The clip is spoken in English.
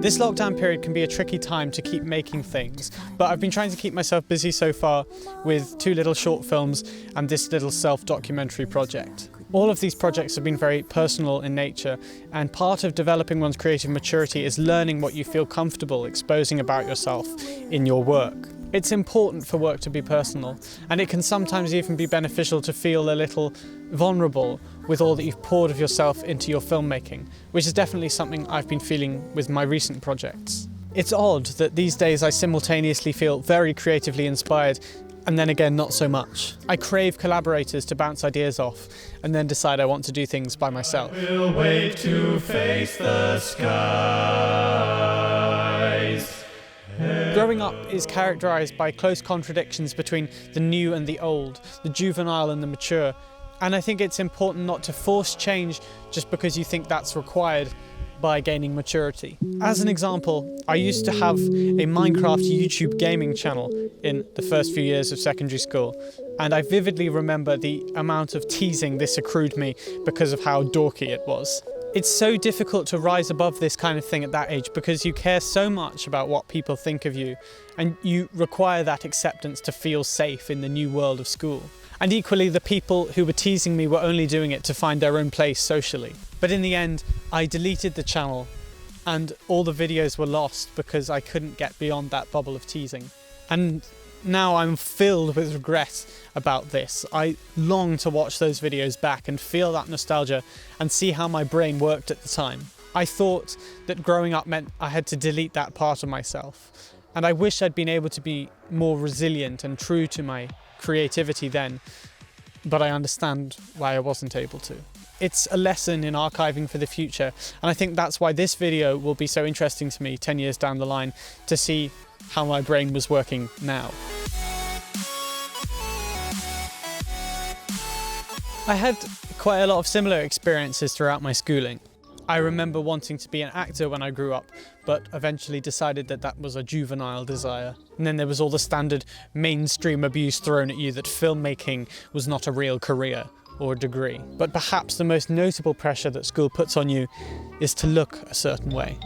This lockdown period can be a tricky time to keep making things, but I've been trying to keep myself busy so far with 2 little short films and this little self-documentary project. All of these projects have been very personal in nature, and part of developing one's creative maturity is learning what you feel comfortable exposing about yourself in your work. It's important for work to be personal, and it can sometimes even be beneficial to feel a little vulnerable with all that you've poured of yourself into your filmmaking, which is definitely something I've been feeling with my recent projects. It's odd that these days I simultaneously feel very creatively inspired and then again not so much. I crave collaborators to bounce ideas off and then decide I want to do things by myself. We'll wait to face the skies. Growing up is characterised by close contradictions between the new and the old, the juvenile and the mature, and I think it's important not to force change just because you think that's required by gaining maturity. As an example, I used to have a Minecraft YouTube gaming channel in the first few years of secondary school, and I vividly remember the amount of teasing this accrued me because of how dorky it was. It's so difficult to rise above this kind of thing at that age because you care so much about what people think of you, and you require that acceptance to feel safe in the new world of school. And equally, the people who were teasing me were only doing it to find their own place socially. But in the end, I deleted the channel and all the videos were lost because I couldn't get beyond that bubble of teasing. And now I'm filled with regret about this. I long to watch those videos back and feel that nostalgia and see how my brain worked at the time. I thought that growing up meant I had to delete that part of myself. And I wish I'd been able to be more resilient and true to my creativity then, but I understand why I wasn't able to. It's a lesson in archiving for the future, and I think that's why this video will be so interesting to me 10 years down the line, to see how my brain was working now. I had quite a lot of similar experiences throughout my schooling. I remember wanting to be an actor when I grew up, but eventually decided that that was a juvenile desire. And then there was all the standard mainstream abuse thrown at you that filmmaking was not a real career or degree. But perhaps the most notable pressure that school puts on you is to look a certain way.